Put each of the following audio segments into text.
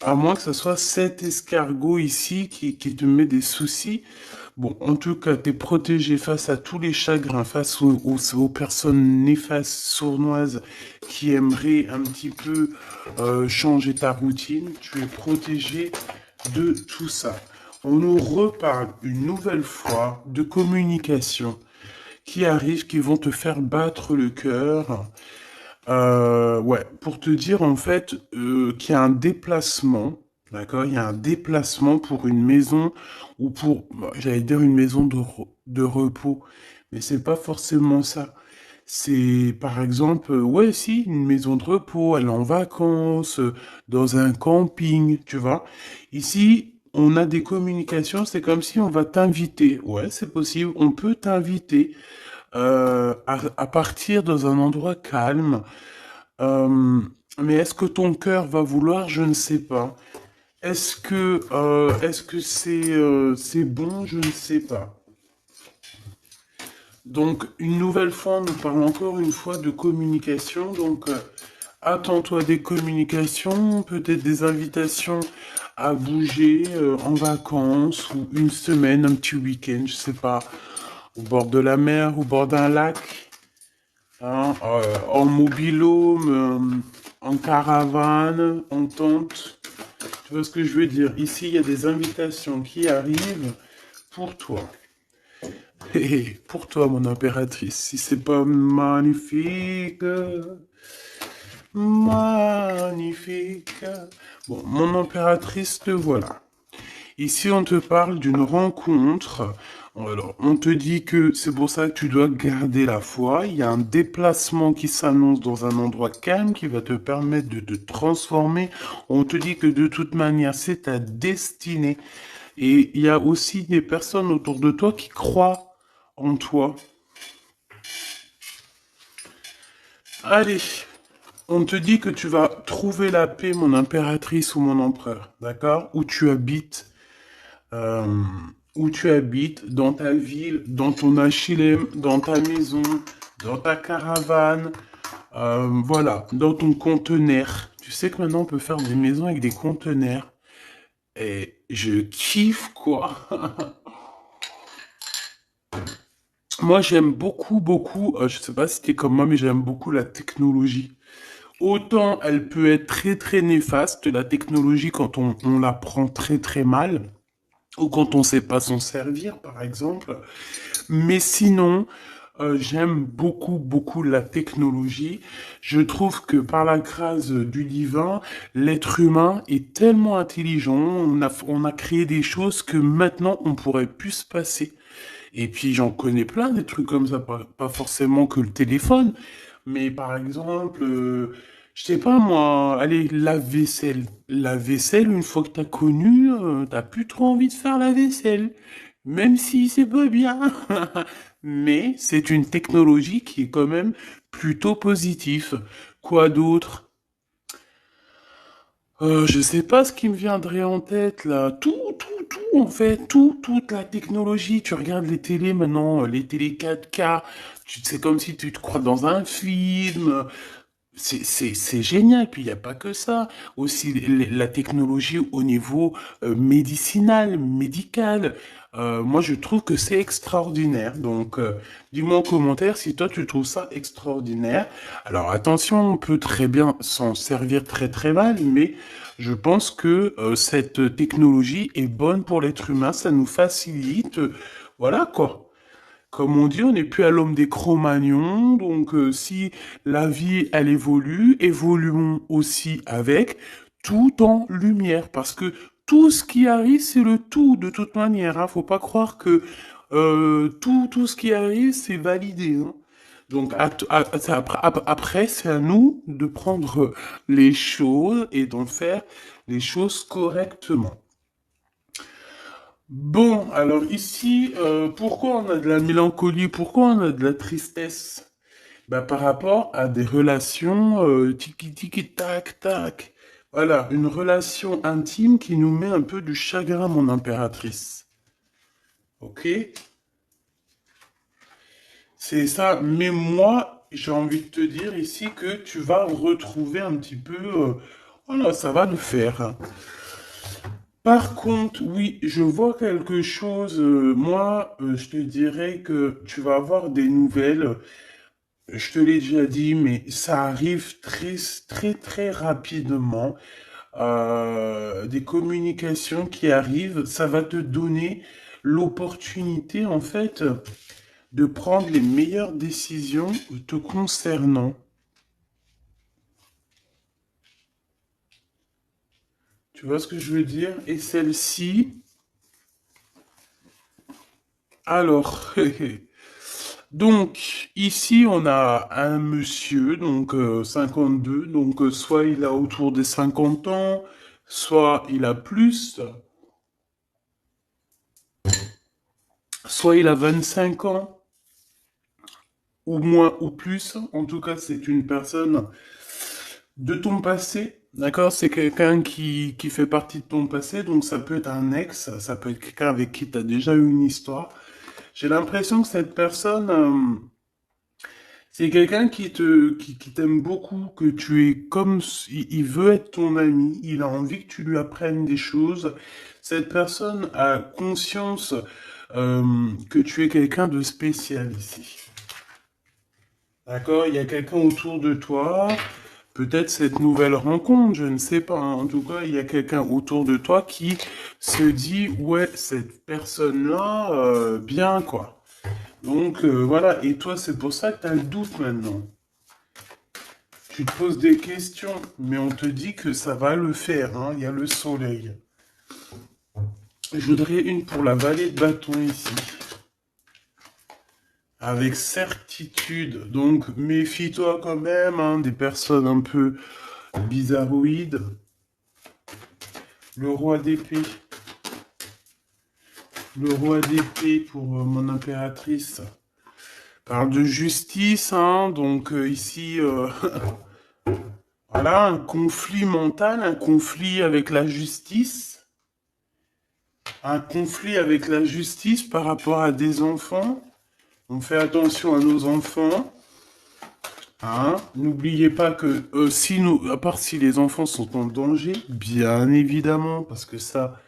À moins que ce soit cet escargot ici qui te met des soucis. Bon, en tout cas, t'es protégé face à tous les chagrins, face aux personnes néfastes, sournoises, qui aimeraient un petit peu changer ta routine. Tu es protégé de tout ça. On nous reparle une nouvelle fois de communication qui arrivent, qui vont te faire battre le cœur. Ouais, pour te dire en fait qu'il y a un déplacement, d'accord? Il y a un déplacement pour une maison ou pour, bah, j'allais dire une maison de repos, mais c'est pas forcément ça. C'est par exemple, ouais, si, une maison de repos, aller en vacances, dans un camping, tu vois. Ici, on a des communications, c'est comme si on va t'inviter. Ouais, c'est possible, on peut t'inviter à partir dans un endroit calme. Euh, mais est-ce que ton cœur va vouloir? Je ne sais pas. Est-ce que c'est bon? Je ne sais pas. Donc, une nouvelle fois, on nous parle encore une fois de communication. Donc, attends-toi des communications, peut-être des invitations à bouger en vacances ou une semaine, un petit week-end, je sais pas, au bord de la mer, au bord d'un lac, hein, en mobilhome, en caravane, en tente. Tu vois ce que je veux dire? Ici, il y a des invitations qui arrivent pour toi. Pour toi, mon impératrice. Si c'est pas magnifique, magnifique. Bon, mon impératrice, te voilà. Ici, on te parle d'une rencontre. Alors, on te dit que c'est pour ça que tu dois garder la foi. Il y a un déplacement qui s'annonce dans un endroit calme qui va te permettre de te transformer. On te dit que de toute manière, c'est ta destinée. Et il y a aussi des personnes autour de toi qui croient en toi. Allez, on te dit que tu vas trouver la paix, mon impératrice ou mon empereur, d'accord? Euh, où tu habites, dans ta ville, dans ton HLM, dans ta maison, dans ta caravane, voilà, dans ton conteneur. Tu sais que maintenant on peut faire des maisons avec des conteneurs. Et je kiffe quoi. Moi j'aime beaucoup, beaucoup, je sais pas si t'es comme moi, mais j'aime beaucoup la technologie. Autant elle peut être très très néfaste, la technologie, quand on la prend très très mal, ou quand on sait pas s'en servir, par exemple. Mais sinon, j'aime beaucoup, beaucoup la technologie. Je trouve que par la grâce du divin, l'être humain est tellement intelligent, on a créé des choses que maintenant on pourrait plus se passer. Et puis j'en connais plein des trucs comme ça, pas forcément que le téléphone, mais par exemple, je sais pas moi, allez, lave-vaisselle. La vaisselle, une fois que t'as connu, t'as plus trop envie de faire la vaisselle. Même si c'est pas bien. Mais c'est une technologie qui est quand même plutôt positive. Quoi d'autre? Je sais pas ce qui me viendrait en tête là. Tout, en fait, toute la technologie. Tu regardes les télés maintenant, les télés 4K. C'est comme si tu te crois dans un film. C'est génial. Puis il n'y a pas que ça. Aussi la technologie au niveau médicinal, médical. Moi, je trouve que c'est extraordinaire. Donc, dis-moi en commentaire si toi, tu trouves ça extraordinaire. Alors, attention, on peut très bien s'en servir très très mal, mais je pense que cette technologie est bonne pour l'être humain. Ça nous facilite. Voilà quoi. Comme on dit, on n'est plus à l'homme des Cro-Magnons, donc si la vie, elle évolue, évoluons aussi avec, tout en lumière, parce que tout ce qui arrive, c'est le tout, de toute manière, hein. Faut pas croire que tout ce qui arrive, c'est validé, hein. Donc après, c'est à nous de prendre les choses et d'en faire les choses correctement. Bon, alors ici, pourquoi on a de la mélancolie, pourquoi on a de la tristesse? Bah, par rapport à des relations tiki tiki tac tac. Voilà, une relation intime qui nous met un peu du chagrin, mon impératrice. Ok? C'est ça. Mais moi, j'ai envie de te dire ici que tu vas retrouver un petit peu, Voilà, ça va le faire. Par contre, oui, je vois quelque chose. Moi, je te dirais que tu vas avoir des nouvelles. Je te l'ai déjà dit, mais ça arrive très, très, très rapidement. Des communications qui arrivent, ça va te donner l'opportunité, en fait, de prendre les meilleures décisions te concernant. Tu vois ce que je veux dire? Et celle-ci, alors, donc, ici, on a un monsieur, donc 52, donc soit il a autour des 50 ans, soit il a plus, soit il a 25 ans, ou moins ou plus. En tout cas, c'est une personne de ton passé, d'accord? C'est quelqu'un qui fait partie de ton passé, donc ça peut être un ex, ça peut être quelqu'un avec qui tu as déjà eu une histoire. J'ai l'impression que cette personne, c'est quelqu'un qui t'aime beaucoup, que tu es comme, il veut être ton ami, il a envie que tu lui apprennes des choses. Cette personne a conscience, que tu es quelqu'un de spécial ici. D'accord? Il y a quelqu'un autour de toi, peut-être cette nouvelle rencontre, je ne sais pas. En tout cas, il y a quelqu'un autour de toi qui se dit, ouais, cette personne-là, bien, quoi. Donc, voilà. Et toi, c'est pour ça que tu as le doute maintenant. Tu te poses des questions, mais on te dit que ça va le faire, hein. Il y a le soleil. Je voudrais une pour la vallée de bâton ici. Avec certitude. Donc, méfie-toi quand même, hein, des personnes un peu bizarroïdes. Le roi d'épée. Le roi d'épée pour mon impératrice. Parle de justice, hein, donc ici, voilà, un conflit mental, un conflit avec la justice. Un conflit avec la justice par rapport à des enfants. On fait attention à nos enfants. Hein? N'oubliez pas que si nous, à part si les enfants sont en danger, bien évidemment, parce que ça,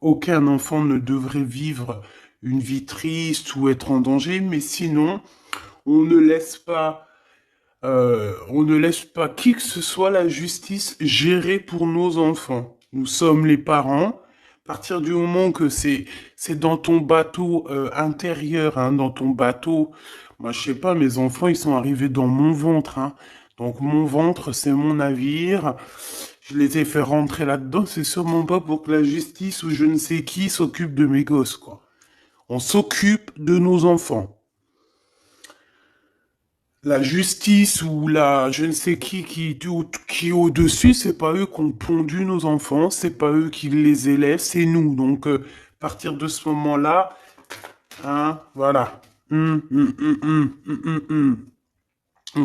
aucun enfant ne devrait vivre une vie triste ou être en danger, mais sinon, on ne laisse pas qui que ce soit la justice gérer pour nos enfants. Nous sommes les parents. À partir du moment que c'est dans ton bateau intérieur, hein, dans ton bateau, moi je sais pas, mes enfants ils sont arrivés dans mon ventre, hein. Donc mon ventre c'est mon navire. Je les ai fait rentrer là-dedans. C'est sûrement pas pour que la justice ou je ne sais qui s'occupe de mes gosses, quoi. On s'occupe de nos enfants. La justice ou la je ne sais qui est au-dessus, c'est pas eux qui ont pondu nos enfants, c'est pas eux qui les élèvent, c'est nous. Donc, à partir de ce moment-là, hein, voilà. On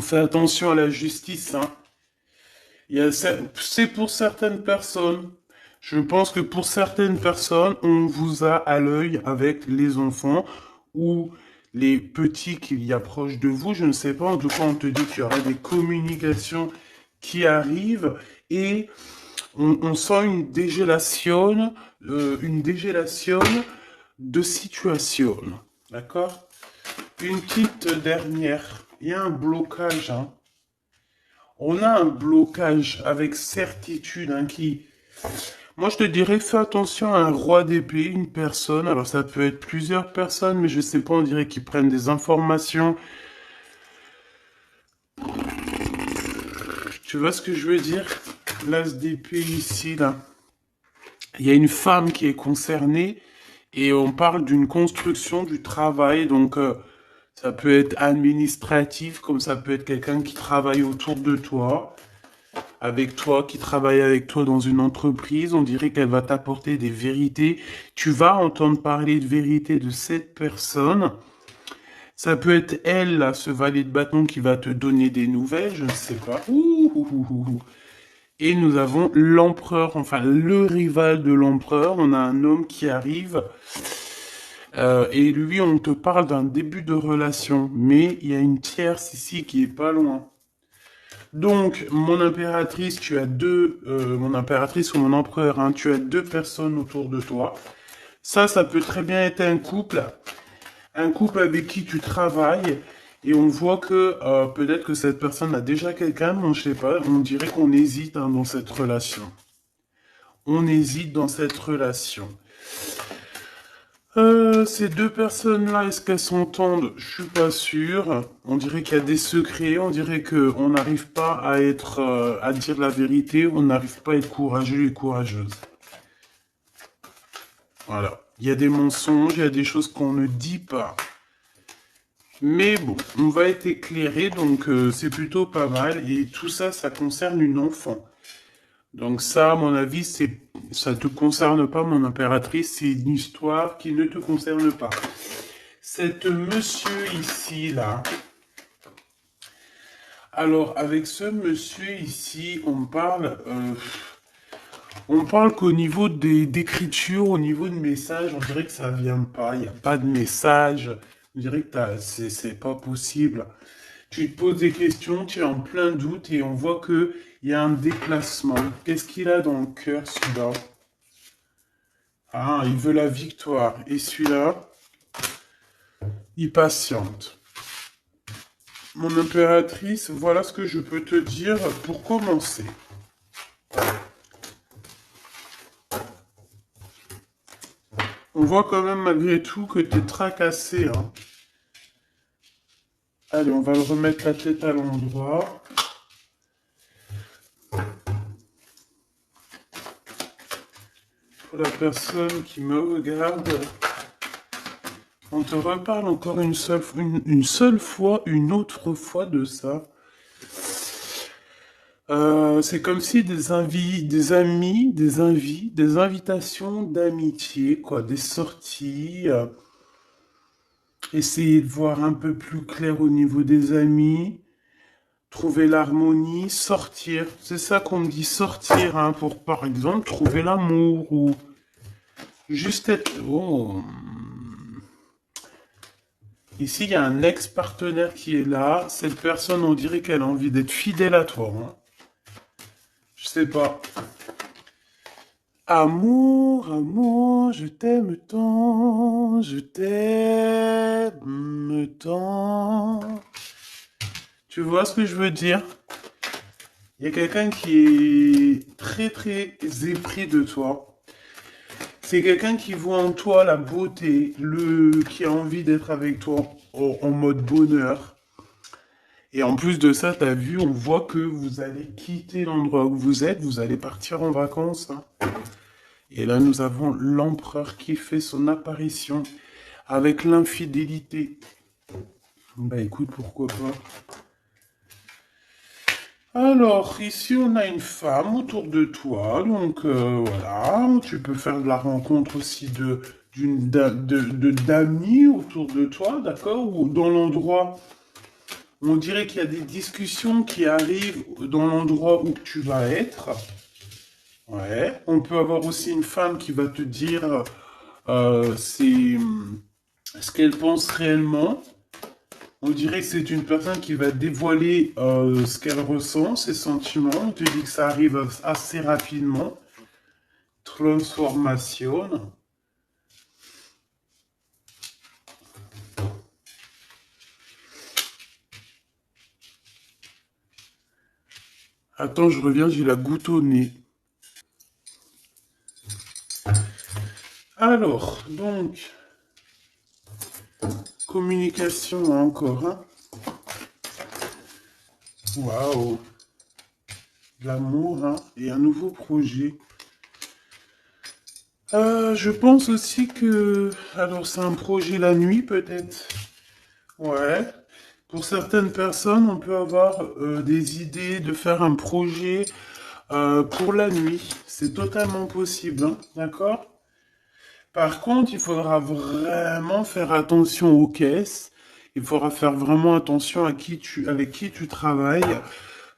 fait attention à la justice, hein. C'est pour certaines personnes. Je pense que pour certaines personnes, on vous a à l'œil avec les enfants ou les petits qu'il y a proche de vous. Je ne sais pas. En tout cas, on te dit qu'il y aura des communications qui arrivent et on sent une dégélation de situation. D'accord? Une petite dernière. Il y a un blocage, hein. On a un blocage avec certitude, hein, qui... Moi, je te dirais, fais attention à un roi d'épée, une personne. Alors, ça peut être plusieurs personnes, mais je sais pas, on dirait qu'ils prennent des informations. Tu vois ce que je veux dire? L'as d'épée ici, là. Il y a une femme qui est concernée et on parle d'une construction du travail. Donc, ça peut être administratif, comme ça peut être quelqu'un qui travaille autour de toi. Avec toi, qui travaille avec toi dans une entreprise, on dirait qu'elle va t'apporter des vérités. Tu vas entendre parler de vérités de cette personne. Ça peut être elle, là, ce valet de bâton qui va te donner des nouvelles, je ne sais pas. Et nous avons l'empereur, enfin le rival de l'empereur. On a un homme qui arrive. Et lui, on te parle d'un début de relation. Mais il y a une tierce ici qui est pas loin. Donc, mon impératrice, tu as mon impératrice ou mon empereur, hein, tu as deux personnes autour de toi. Ça peut très bien être un couple avec qui tu travailles, et on voit que peut-être que cette personne a déjà quelqu'un, mais on ne sait pas, on dirait qu'on hésite hein, dans cette relation. On hésite dans cette relation. Ces deux personnes-là, est-ce qu'elles s'entendent? Je suis pas sûr. On dirait qu'il y a des secrets. On dirait que on n'arrive pas à être, à dire la vérité. On n'arrive pas à être courageux et courageuse. Voilà. Il y a des mensonges, il y a des choses qu'on ne dit pas. Mais bon, on va être éclairé, donc c'est plutôt pas mal. Et tout ça, ça concerne une enfant. Donc ça, à mon avis, ça te concerne pas, mon impératrice. C'est une histoire qui ne te concerne pas. Cet monsieur ici, là. Alors, avec ce monsieur ici, on parle qu'au niveau d'écriture, au niveau de message, on dirait que ça vient pas. Il n'y a pas de message. On dirait que c'est pas possible. Tu te poses des questions, tu es en plein doute et on voit que il y a un déplacement. Qu'est-ce qu'il a dans le cœur, celui-là? Ah, il veut la victoire. Et celui-là, il patiente. Mon impératrice, voilà ce que je peux te dire pour commencer. On voit quand même malgré tout que tu es tracassé. Hein. Allez, on va le remettre la tête à l'endroit. Pour la personne qui me regarde, on te reparle encore une seule fois, une autre fois de ça. C'est comme si des amis, des invitations d'amitié, quoi, des sorties. Essayer de voir un peu plus clair au niveau des amis, trouver l'harmonie, sortir. C'est ça qu'on me dit, sortir, hein, pour par exemple trouver l'amour ou juste être. Oh. Ici, il y a un ex-partenaire qui est là. Cette personne, on dirait qu'elle a envie d'être fidèle à toi. Hein. Je sais pas. Amour, amour, je t'aime tant, je t'aime tant. Tu vois ce que je veux dire? Il y a quelqu'un qui est très très épris de toi. C'est quelqu'un qui voit en toi la beauté, qui a envie d'être avec toi en mode bonheur. Et en plus de ça, t'as vu, on voit que vous allez quitter l'endroit où vous êtes, vous allez partir en vacances. Hein. Et là, nous avons l'empereur qui fait son apparition avec l'infidélité. Bah écoute, pourquoi pas. Alors, ici, on a une femme autour de toi, donc voilà, tu peux faire de la rencontre aussi d'amis autour de toi, d'accord? Ou dans l'endroit, on dirait qu'il y a des discussions qui arrivent dans l'endroit où tu vas être. Ouais, on peut avoir aussi une femme qui va te dire c'est ce qu'elle pense réellement. On dirait que c'est une personne qui va dévoiler ce qu'elle ressent, ses sentiments. On te dit que ça arrive assez rapidement. Transformation. Attends, je reviens, j'ai la goutte au nez. Alors, donc, communication encore. Hein. Waouh. L'amour hein, et un nouveau projet. Je pense aussi que... Alors, c'est un projet la nuit, peut-être. Ouais. Pour certaines personnes, on peut avoir des idées de faire un projet pour la nuit. C'est totalement possible, hein, d'accord? Par contre, il faudra vraiment faire attention aux caisses. Il faudra faire vraiment attention avec qui tu travailles.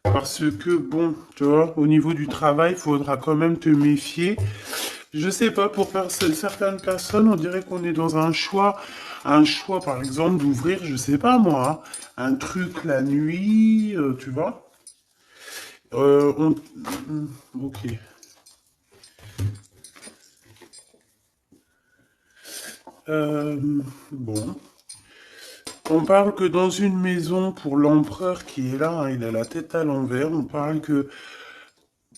Parce que, bon, tu vois, au niveau du travail, il faudra quand même te méfier. Je sais pas, pour certaines personnes, on dirait qu'on est dans un choix par exemple d'ouvrir, je sais pas moi, hein, un truc la nuit, tu vois. Euh, on... Ok. Euh, bon. On parle que dans une maison, pour l'empereur qui est là, hein, il a la tête à l'envers, on parle que,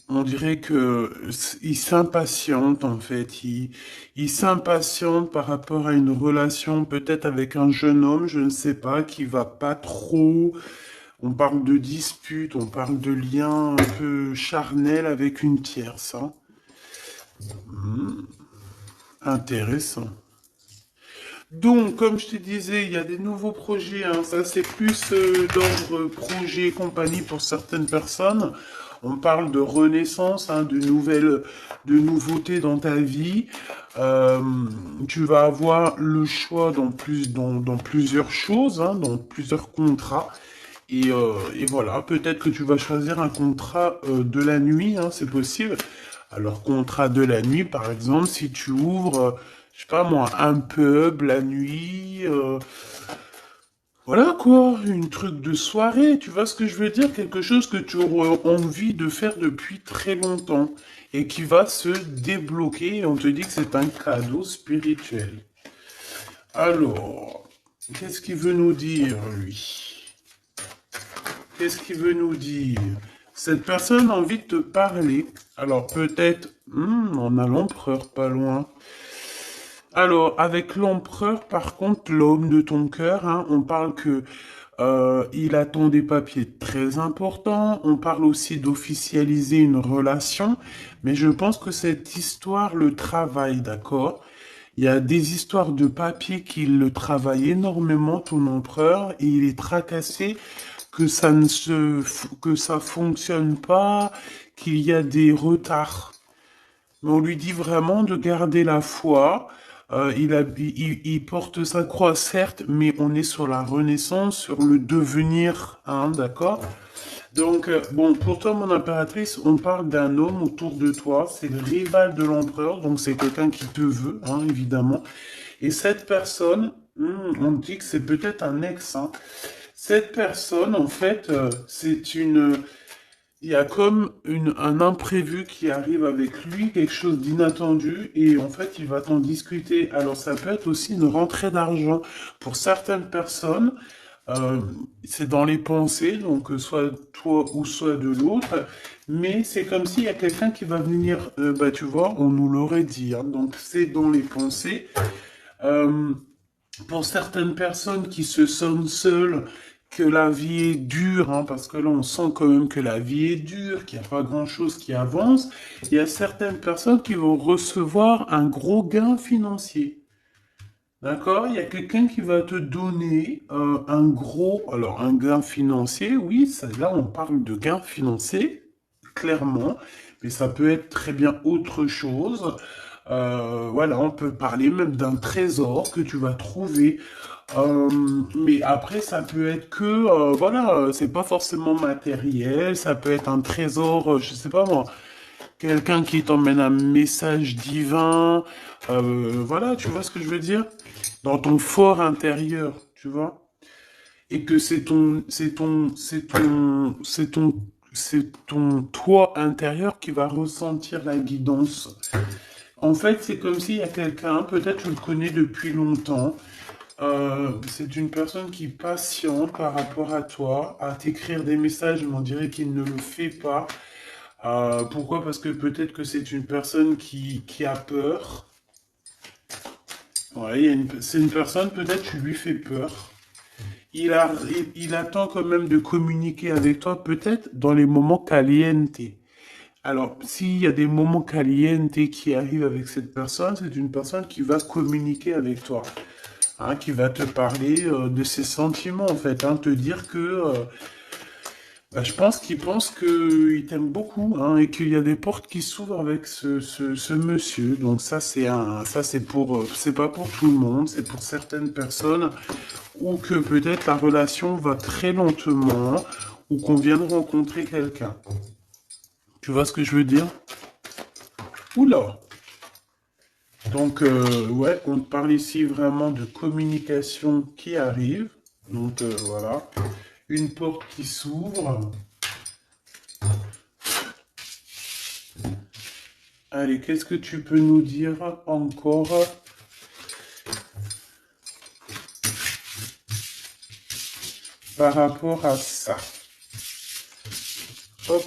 on dirait que il s'impatiente en fait, il s'impatiente par rapport à une relation peut-être avec un jeune homme, je ne sais pas, qui va pas trop. On parle de dispute, on parle de lien un peu charnel avec une tierce, hein. Hmm, intéressant. Donc, comme je te disais, il y a des nouveaux projets, hein. Ça, c'est plus d'ordre projet et compagnie pour certaines personnes. On parle de renaissance, hein, de nouveautés dans ta vie. Euh, Tu vas avoir le choix dans plusieurs choses, hein, dans plusieurs contrats. Et voilà, peut-être que tu vas choisir un contrat de la nuit, hein, c'est possible. Alors, contrat de la nuit, par exemple, si tu ouvres, je sais pas moi, un pub la nuit, voilà quoi, une truc de soirée, tu vois ce que je veux dire? Quelque chose que tu aurais envie de faire depuis très longtemps et qui va se débloquer et on te dit que c'est un cadeau spirituel. Alors, qu'est-ce qu'il veut nous dire, lui? Qu'est-ce qu'il veut nous dire? Cette personne a envie de te parler. Alors peut-être, on a l'empereur pas loin. Alors avec l'empereur, par contre, l'homme de ton cœur, hein, on parle que il attend des papiers très importants. On parle aussi d'officialiser une relation, mais je pense que cette histoire le travaille, d'accord? Il y a des histoires de papiers qui le travaillent énormément, ton empereur, et il est tracassé que que ça fonctionne pas, qu'il y a des retards. Mais on lui dit vraiment de garder la foi. Il porte sa croix, certes, mais on est sur la renaissance, sur le devenir, hein, d'accord? Donc, bon, pour toi, mon impératrice, on parle d'un homme autour de toi, c'est le rival de l'empereur, donc c'est quelqu'un qui te veut, hein, évidemment. Et cette personne, on dit que c'est peut-être un ex, hein. Cette personne, en fait, il y a comme un imprévu qui arrive avec lui, quelque chose d'inattendu, et en fait, il va t'en discuter. Alors, ça peut être aussi une rentrée d'argent. Pour certaines personnes, euh, c'est dans les pensées, donc soit toi ou soit de l'autre, mais c'est comme s'il y a quelqu'un qui va venir, bah tu vois, on nous l'aurait dit, hein. Donc c'est dans les pensées. Euh, pour certaines personnes qui se sentent seules, que la vie est dure, hein, parce que là on sent quand même que la vie est dure, qu'il n'y a pas grand-chose qui avance, il y a certaines personnes qui vont recevoir un gros gain financier. D'accord? Il y a quelqu'un qui va te donner alors un gain financier, oui, là on parle de gain financier, clairement, mais ça peut être très bien autre chose. Voilà, on peut parler même d'un trésor que tu vas trouver. Euh, mais après, ça peut être que, voilà, c'est pas forcément matériel, ça peut être un trésor, je sais pas moi, quelqu'un qui t'emmène un message divin, voilà, tu vois ce que je veux dire? Dans ton fort intérieur, tu vois? Et que c'est ton toi intérieur qui va ressentir la guidance. En fait, c'est comme s'il y a quelqu'un, peut-être tu le connais depuis longtemps, c'est une personne qui patiente par rapport à toi, à t'écrire des messages, mais on dirait qu'il ne le fait pas. Pourquoi? Parce que peut-être que c'est une personne qui a peur. Ouais, c'est une personne, peut-être tu lui fais peur. Il attend quand même de communiquer avec toi, peut-être dans les moments caliente. Alors, s'il y a des moments caliente qui arrivent avec cette personne, c'est une personne qui va communiquer avec toi, hein, qui va te parler de ses sentiments, en fait, hein, te dire que bah, je pense qu'il pense qu'il t'aime beaucoup, hein, et qu'il y a des portes qui s'ouvrent avec ce monsieur. Donc ça c'est c'est pas pour tout le monde, c'est pour certaines personnes, ou que peut-être la relation va très lentement, ou qu'on vient de rencontrer quelqu'un. Tu vois ce que je veux dire? Oula! Donc, ouais, on parle ici vraiment de communication qui arrive. Donc, voilà. Une porte qui s'ouvre. Allez, qu'est-ce que tu peux nous dire encore par rapport à ça? Hop,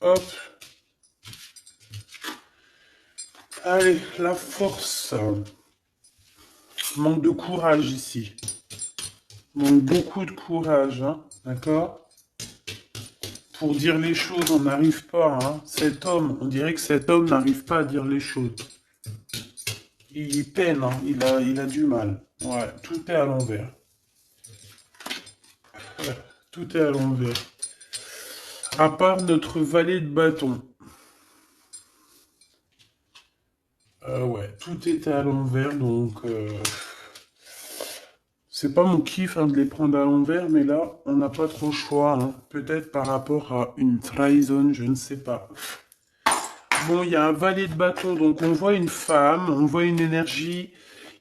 hop. Allez, la force. Manque de courage ici. Manque beaucoup de courage, hein, d'accord? Pour dire les choses, on n'arrive pas, hein. Cet homme, on dirait que cet homme n'arrive pas à dire les choses. Il peine, hein. Il a du mal. Ouais, tout est à l'envers. Ouais, tout est à l'envers. À part notre valet de bâton. Ouais, tout était à l'envers, donc c'est pas mon kiff hein, de les prendre à l'envers, mais là, on n'a pas trop le choix. Hein. Peut-être par rapport à une trahison, je ne sais pas. Bon, il y a un valet de bâton, donc on voit une femme, on voit une énergie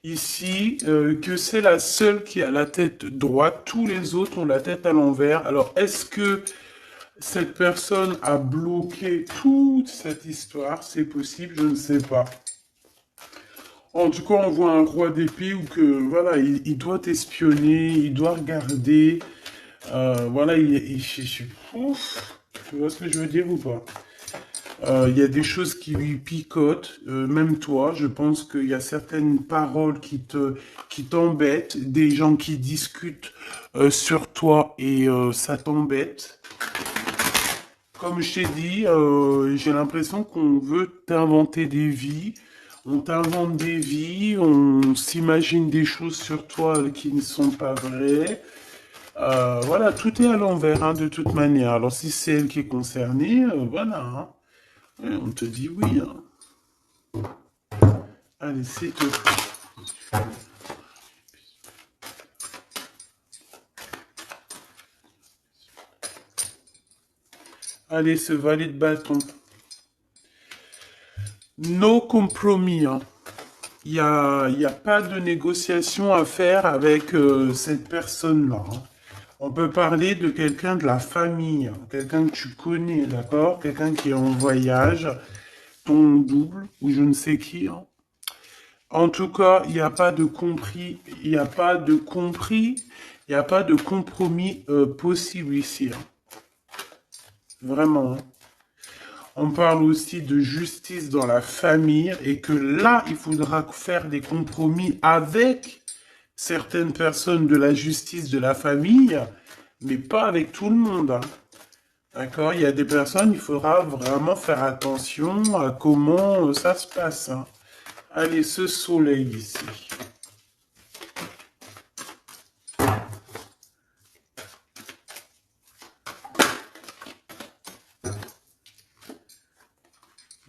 ici, que c'est la seule qui a la tête droite, tous les autres ont la tête à l'envers. Alors, est-ce que cette personne a bloqué toute cette histoire? C'est possible, je ne sais pas. En tout cas, on voit un roi d'épée où que, voilà, il doit espionner, il doit regarder, voilà, ouf, tu vois ce que je veux dire ou pas? Il y a des choses qui lui picotent, même toi, je pense qu'il y a certaines paroles qui t'embêtent, des gens qui discutent sur toi et ça t'embête. Comme je t'ai dit, j'ai l'impression qu'on veut t'inventer des vies. On t'invente des vies, on s'imagine des choses sur toi qui ne sont pas vraies. Voilà, tout est à l'envers, hein, de toute manière. Alors si c'est elle qui est concernée, voilà. Hein. Ouais, on te dit oui. Hein. Allez, c'est tout. Allez, ce valet de bâton. No compromis. Hein. Il y a pas de négociation à faire avec cette personne-là. Hein. On peut parler de quelqu'un de la famille, hein. Quelqu'un que tu connais, d'accord? Quelqu'un qui est en voyage, ton double ou je ne sais qui. Hein. En tout cas, il n'y a pas de compris, il n'y a pas de compris, il n'y a pas de compromis possible ici. Hein. Vraiment. Hein. On parle aussi de justice dans la famille et que là, il faudra faire des compromis avec certaines personnes de la justice de la famille, mais pas avec tout le monde. Hein. D'accord? Il y a des personnes, il faudra vraiment faire attention à comment ça se passe. Hein. Allez, ce soleil ici.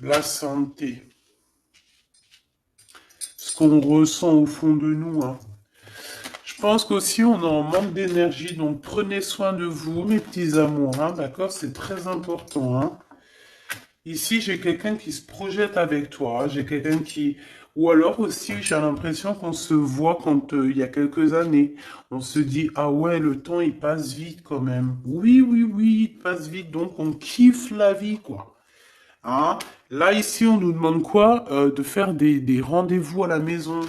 La santé. Ce qu'on ressent au fond de nous. Hein. Je pense qu'aussi on est en manque d'énergie, donc prenez soin de vous, mes petits amours. Hein, d'accord? C'est très important. Hein. Ici, j'ai quelqu'un qui se projette avec toi. J'ai quelqu'un qui... Ou alors aussi, j'ai l'impression qu'on se voit quand il y a quelques années. On se dit, ah ouais, le temps, il passe vite quand même. Oui, oui, oui, il passe vite. Donc, on kiffe la vie, quoi. Hein? Là, ici, on nous demande quoi? De faire des rendez-vous à la maison.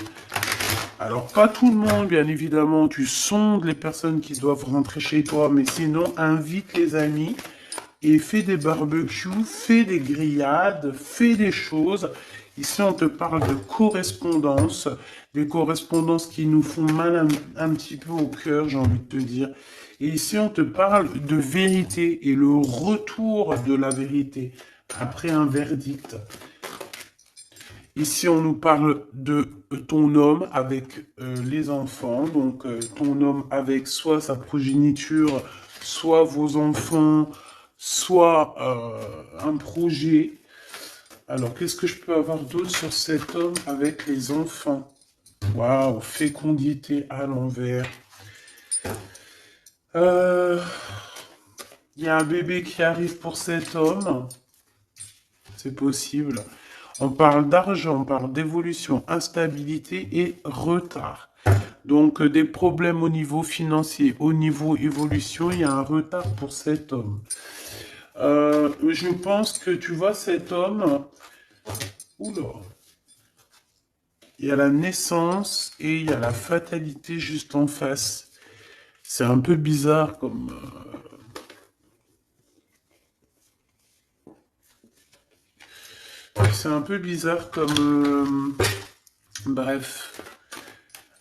Alors, pas tout le monde, bien évidemment. Tu sondes les personnes qui doivent rentrer chez toi. Mais sinon, invite les amis et fais des barbecues, fais des grillades, fais des choses. Ici, on te parle de correspondance, des correspondances qui nous font mal un petit peu au cœur, j'ai envie de te dire. Et ici, on te parle de vérité et le retour de la vérité après un verdict. Ici, on nous parle de ton homme avec les enfants, donc ton homme avec soit sa progéniture, soit vos enfants, soit un projet. Alors, qu'est-ce que je peux avoir d'autre sur cet homme avec les enfants? Waouh, fécondité à l'envers. Euh, Il y a un bébé qui arrive pour cet homme. C'est possible. On parle d'argent, on parle d'évolution, instabilité et retard. Donc, des problèmes au niveau financier, au niveau évolution, il y a un retard pour cet homme. Je pense que tu vois cet homme. Oula. Il y a la naissance et il y a la fatalité juste en face. C'est un peu bizarre comme. C'est un peu bizarre comme. Bref.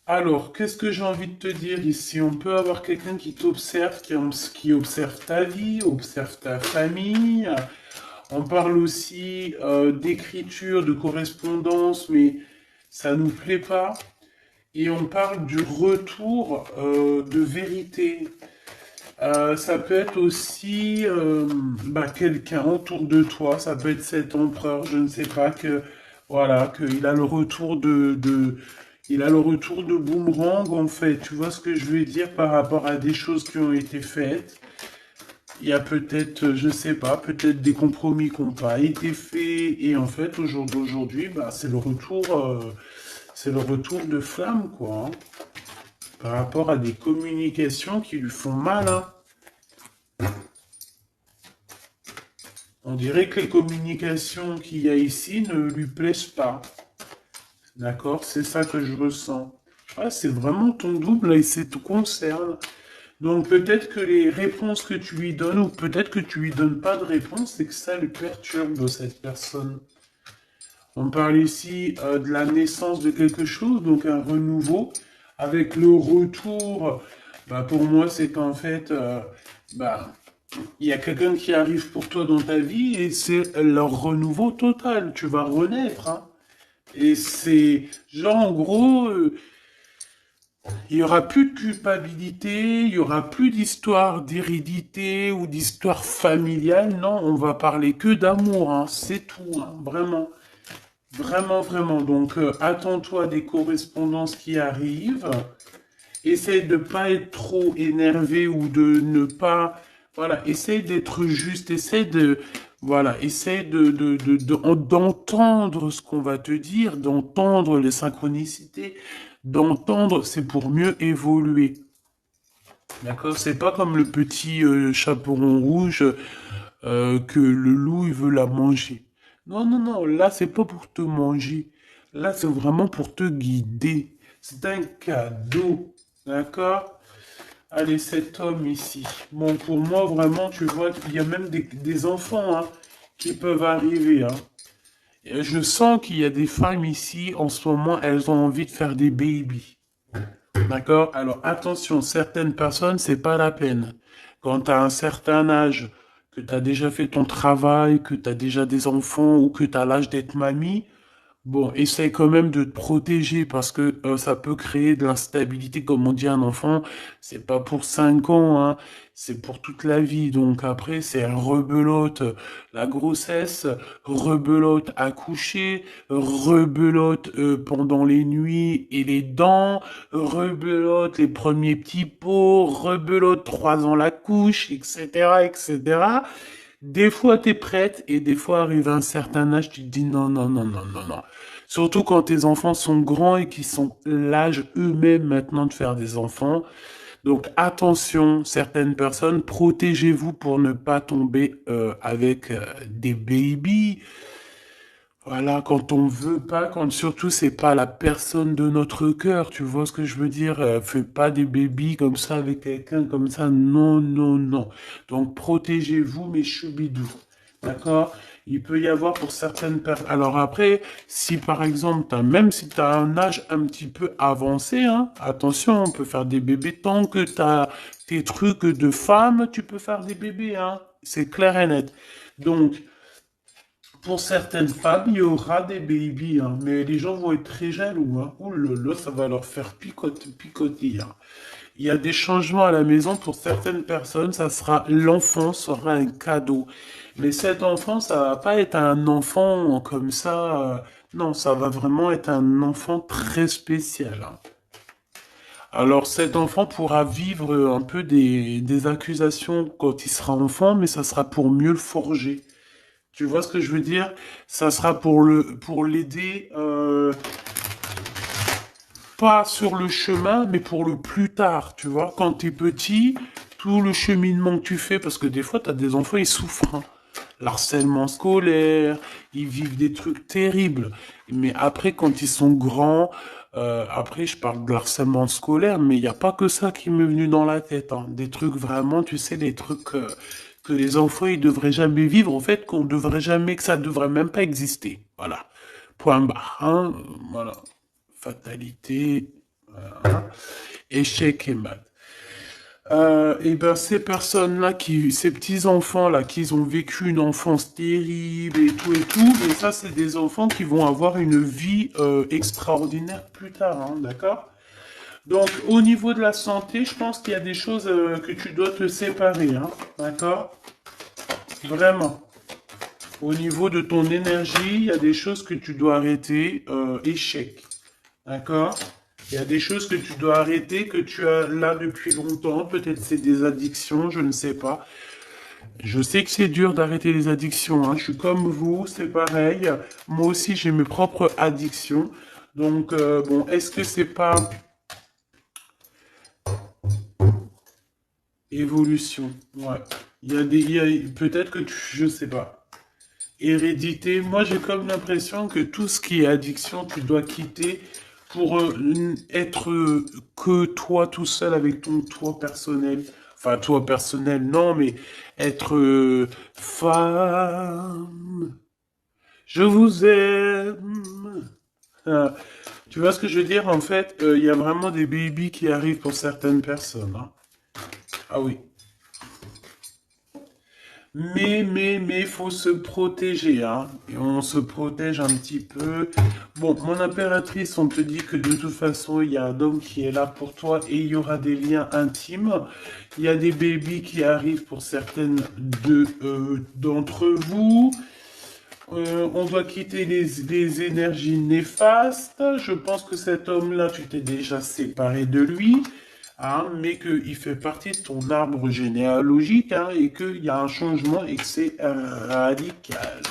Alors, qu'est-ce que j'ai envie de te dire ici? On peut avoir quelqu'un qui t'observe, qui observe ta vie, observe ta famille. On parle aussi d'écriture, de correspondance, mais ça nous plaît pas. Et on parle du retour de vérité. Ça peut être aussi quelqu'un autour de toi, ça peut être cet empereur, je ne sais pas, que voilà, qu'il a le retour il a le retour de boomerang en fait. Tu vois ce que je veux dire par rapport à des choses qui ont été faites. Il y a peut-être, je sais pas, peut-être des compromis qui n'ont pas été faits et en fait au jour d'aujourd'hui, bah, c'est le retour de flamme quoi, hein, par rapport à des communications qui lui font mal, hein. On dirait que les communications qu'il y a ici ne lui plaisent pas. D'accord? C'est ça que je ressens. Ah, c'est vraiment ton double et ça te concerne. Donc peut-être que les réponses que tu lui donnes, ou peut-être que tu lui donnes pas de réponse, c'est que ça le perturbe, cette personne. On parle ici de la naissance de quelque chose, donc un renouveau, avec le retour. Bah, pour moi, c'est qu'en fait, bah, il y a quelqu'un qui arrive pour toi dans ta vie et c'est leur renouveau total. Tu vas renaître, hein. Et c'est genre en gros, il y aura plus de culpabilité, il y aura plus d'histoire d'hérédité ou d'histoire familiale. Non, on va parler que d'amour, hein. C'est tout, hein. Vraiment, vraiment, vraiment. Donc attends-toi à des correspondances qui arrivent. Essaye de pas être trop énervé ou de ne pas, voilà, essaye d'être juste, essaye de, voilà, essaye d'entendre ce qu'on va te dire, d'entendre les synchronicités, d'entendre, c'est pour mieux évoluer. D'accord? C'est pas comme le petit chaperon rouge que le loup il veut la manger. Non, non, non, là c'est pas pour te manger. Là c'est vraiment pour te guider. C'est un cadeau. D'accord? Allez, cet homme ici. Bon, pour moi, vraiment, tu vois qu'il y a même des enfants hein, qui peuvent arriver. Hein. Et je sens qu'il y a des femmes ici, en ce moment, elles ont envie de faire des babies. D'accord? Alors, attention, certaines personnes, c'est pas la peine. Quand tu as un certain âge, que tu as déjà fait ton travail, que tu as déjà des enfants ou que tu as l'âge d'être mamie, bon, essaye quand même de te protéger parce que ça peut créer de l'instabilité, comme on dit à un enfant. C'est pas pour 5 ans, hein, c'est pour toute la vie. Donc après, c'est rebelote la grossesse, rebelote accoucher, rebelote pendant les nuits et les dents, rebelote les premiers petits pots, rebelote 3 ans la couche, etc., etc. Des fois, tu es prête et des fois, arrive à un certain âge, tu te dis non, non, non, non, non, non. Surtout quand tes enfants sont grands et qu'ils sont l'âge eux-mêmes maintenant de faire des enfants. Donc attention, certaines personnes, protégez-vous pour ne pas tomber avec des babies. Voilà, quand on veut pas, quand surtout c'est pas la personne de notre cœur, tu vois ce que je veux dire? Fais pas des bébés comme ça avec quelqu'un comme ça, non, non, non. Donc protégez-vous mes choubidous, d'accord? Il peut y avoir pour certaines personnes. Alors après, si par exemple, même si tu as un âge un petit peu avancé, hein, attention, on peut faire des bébés tant que tu as tes trucs de femme, tu peux faire des bébés, hein. C'est clair et net. Donc, Pour certaines femmes, il y aura des babies, hein, mais les gens vont être très jaloux. Hein. Ouh là là, ça va leur faire picoter. Hein. Il y a des changements à la maison pour certaines personnes, ça sera l'enfant sera un cadeau. Mais cet enfant, ça va pas être un enfant comme ça. Non, ça va vraiment être un enfant très spécial. Hein. Alors cet enfant pourra vivre un peu des accusations quand il sera enfant, mais ça sera pour mieux le forger. Tu vois ce que je veux dire? Ça sera pour l'aider, pas sur le chemin, mais pour le plus tard, tu vois. Quand t'es petit, tout le cheminement que tu fais, parce que des fois, t'as des enfants, ils souffrent. Hein. L'harcèlement scolaire, ils vivent des trucs terribles. Mais après, quand ils sont grands, après, je parle de harcèlement scolaire, mais il n'y a pas que ça qui m'est venu dans la tête. Hein. Des trucs vraiment, tu sais, des trucs que les enfants, ils devraient jamais vivre, en fait, qu'on devrait jamais, que ça devrait même pas exister. Voilà. Point barre. Hein. Voilà. Fatalité, voilà. Échec et maths. Et ben ces personnes-là, ces petits-enfants-là, qui ont vécu une enfance terrible et tout, et ça, c'est des enfants qui vont avoir une vie extraordinaire plus tard, hein, d'accord? Donc, au niveau de la santé, je pense qu'il y a des choses que tu dois te séparer, hein, d'accord? Vraiment. Au niveau de ton énergie, il y a des choses que tu dois arrêter, échec, d'accord? Il y a des choses que tu dois arrêter, que tu as là depuis longtemps. Peut-être c'est des addictions, je ne sais pas. Je sais que c'est dur d'arrêter les addictions. Hein. Je suis comme vous, c'est pareil. Moi aussi, j'ai mes propres addictions. Donc, bon, est-ce que c'est pas évolution? Ouais. Peut-être que je sais pas. Hérédité. Moi, j'ai comme l'impression que tout ce qui est addiction, tu dois quitter pour être que toi tout seul avec ton toi personnel. Enfin, toi personnel, non, mais être femme, je vous aime. Ah, tu vois ce que je veux dire? En fait, il y a vraiment des babies qui arrivent pour certaines personnes. Hein. Ah oui. Mais, faut se protéger, hein. Et on se protège un petit peu. Bon, mon impératrice, on te dit que de toute façon, il y a un homme qui est là pour toi et il y aura des liens intimes. Il y a des bébés qui arrivent pour certaines d'entre vous. On doit quitter les énergies néfastes. Je pense que cet homme-là, tu t'es déjà séparé de lui, hein, mais qu'il fait partie de ton arbre généalogique, hein, et qu'il y a un changement et que c'est radical.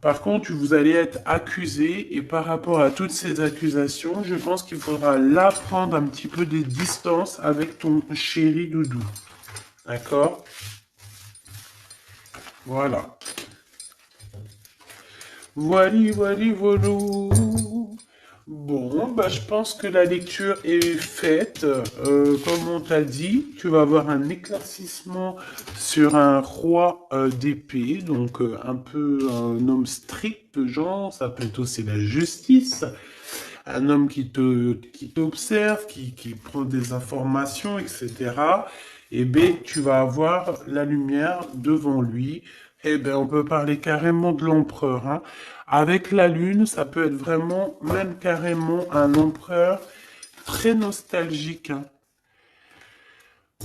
Par contre, vous allez être accusé, et par rapport à toutes ces accusations, je pense qu'il faudra là prendre un petit peu de distance avec ton chéri doudou. D'accord? Voilà. Voili, voili, voilou. Bon, bah, je pense que la lecture est faite. Comme on t'a dit, tu vas avoir un éclaircissement sur un roi d'épée, donc un peu un homme strict, genre, ça peut être aussi la justice. Un homme qui t'observe, qui prend des informations, etc. Et ben, tu vas avoir la lumière devant lui. Eh ben, on peut parler carrément de l'empereur. Hein. Avec la lune, ça peut être vraiment, même carrément, un empereur très nostalgique. Hein.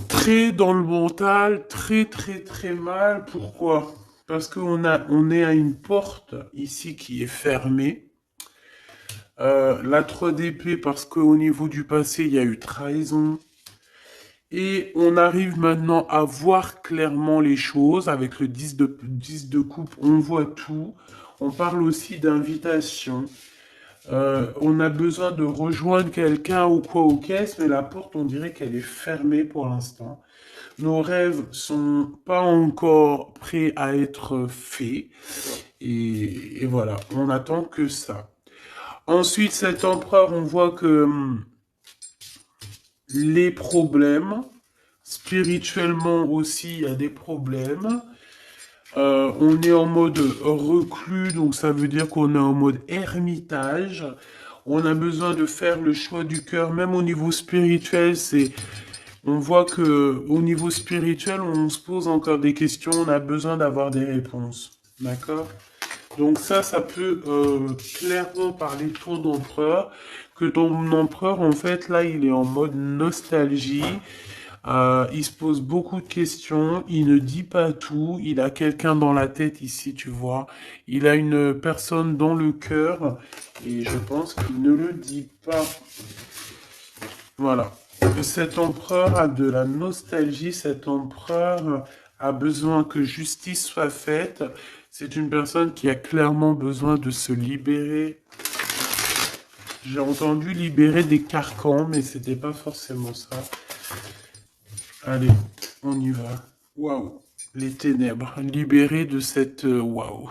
Très dans le mental, très très très mal. Pourquoi? Parce on est à une porte ici qui est fermée. La 3 d'épée parce qu'au niveau du passé, il y a eu trahison. Et on arrive maintenant à voir clairement les choses. Avec le 10 de coupe, on voit tout. On parle aussi d'invitation. On a besoin de rejoindre quelqu'un ou quoi au caisse, mais la porte, on dirait qu'elle est fermée pour l'instant. Nos rêves sont pas encore prêts à être faits. Et voilà, on attend que ça. Ensuite, cet empereur, on voit que les problèmes, spirituellement aussi, il y a des problèmes. On est en mode reclus, donc ça veut dire qu'on est en mode ermitage. On a besoin de faire le choix du cœur, même au niveau spirituel, c'est On voit que au niveau spirituel, on se pose encore des questions, on a besoin d'avoir des réponses. D'accord? Donc ça peut clairement parler de ton empereur, que ton empereur, en fait, là, il est en mode nostalgie. Il se pose beaucoup de questions, il ne dit pas tout, il a quelqu'un dans la tête ici, tu vois. Il a une personne dans le cœur et je pense qu'il ne le dit pas. Voilà. Cet empereur a de la nostalgie, cet empereur a besoin que justice soit faite. C'est une personne qui a clairement besoin de se libérer. J'ai entendu libérer des carcans, mais c'était pas forcément ça. Allez, on y va. Waouh, les ténèbres, libérés de cette... Waouh,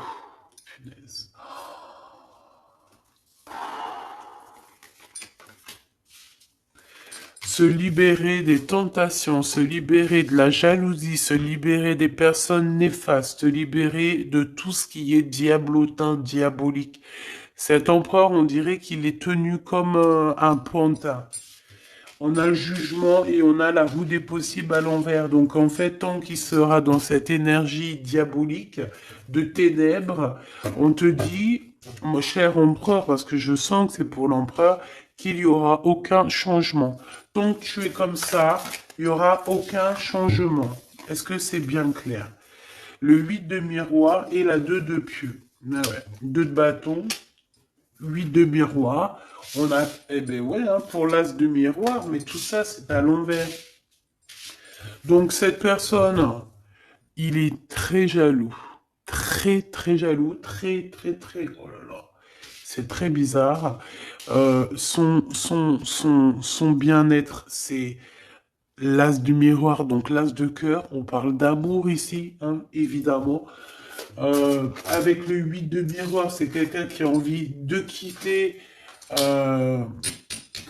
punaise. Se libérer des tentations, se libérer de la jalousie, se libérer des personnes néfastes, se libérer de tout ce qui est diablotin, diabolique. Cet empereur, on dirait qu'il est tenu comme un pantin. On a le jugement et on a la roue des possibles à l'envers. Donc en fait, tant qu'il sera dans cette énergie diabolique de ténèbres, on te dit, mon cher empereur, parce que je sens que c'est pour l'empereur, qu'il n'y aura aucun changement. Tant que tu es comme ça, il n'y aura aucun changement. Est-ce que c'est bien clair? Le 8 de miroir et la 2 de pieux. Ah ouais. 2 de bâton, 8 de miroir. On a, eh ben ouais, hein, pour l'as de miroir, mais tout ça, c'est à l'envers. Donc, cette personne, il est très jaloux. Très, très jaloux. Très, très, très. Oh là là. C'est très bizarre. Son bien-être, c'est l'as du miroir, donc l'as de cœur. On parle d'amour ici, hein, évidemment. Avec le 8 de miroir, c'est quelqu'un qui a envie de quitter, qui a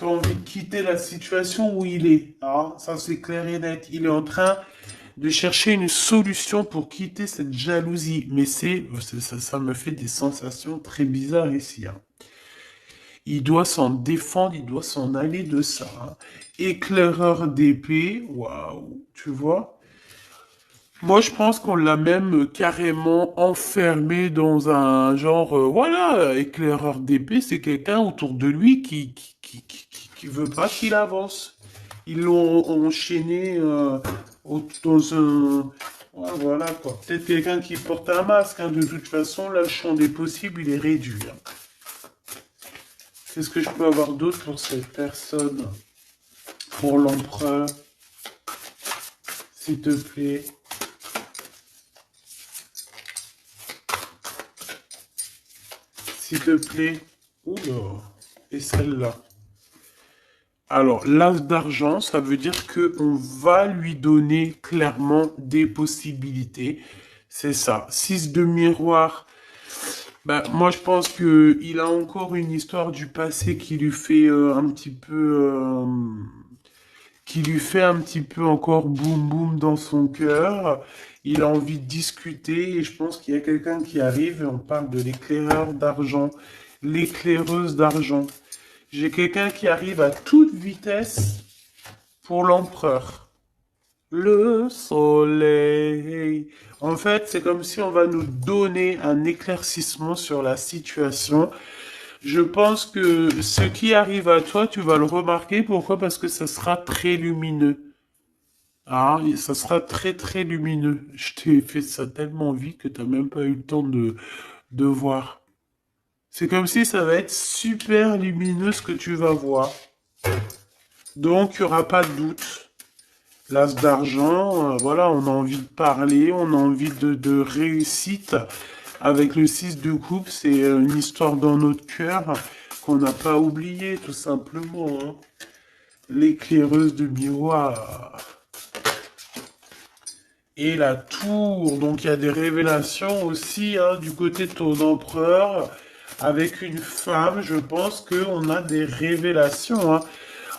envie de quitter la situation où il est. Ah, ça c'est clair et net. Il est en train de chercher une solution pour quitter cette jalousie. Mais ça me fait des sensations très bizarres ici, hein. Il doit s'en défendre, il doit s'en aller de ça, hein. Éclaireur d'épée, waouh, tu vois? Moi, je pense qu'on l'a même carrément enfermé dans un genre, voilà, éclaireur d'épée, c'est quelqu'un autour de lui qui veut pas qu'il avance. Ils l'ont enchaîné dans un... Ouais, voilà, quoi. Peut-être quelqu'un qui porte un masque, hein. De toute façon, là, le champ des possibles, il est réduit, hein. Qu'est-ce que je peux avoir d'autre pour cette personne? Pour l'empereur, s'il te plaît. S'il te plaît. Oula. Et celle-là. Alors, l'as d'argent, ça veut dire que on va lui donner clairement des possibilités. C'est ça. 6 de miroir. Ben, moi, je pense que il a encore une histoire du passé qui lui fait un petit peu, qui lui fait un petit peu encore boum boum dans son cœur. Il a envie de discuter et je pense qu'il y a quelqu'un qui arrive et on parle de l'éclaireur d'argent, l'éclaireuse d'argent. J'ai quelqu'un qui arrive à toute vitesse pour l'empereur. Le soleil. En fait, c'est comme si on va nous donner un éclaircissement sur la situation. Je pense que ce qui arrive à toi, tu vas le remarquer. Pourquoi? Parce que ça sera très lumineux. Ah, ça sera très très lumineux. Je t'ai fait ça tellement vite que t'as même pas eu le temps de voir. C'est comme si ça va être super lumineux ce que tu vas voir. Donc, il n'y aura pas de doute. L'as d'argent, voilà, on a envie de parler, on a envie de réussite. Avec le 6 de coupe, c'est une histoire dans notre cœur qu'on n'a pas oublié, tout simplement, hein. L'éclaireuse de miroir. Et la tour, donc il y a des révélations aussi, hein, du côté de ton empereur. Avec une femme, je pense qu'on a des révélations, hein.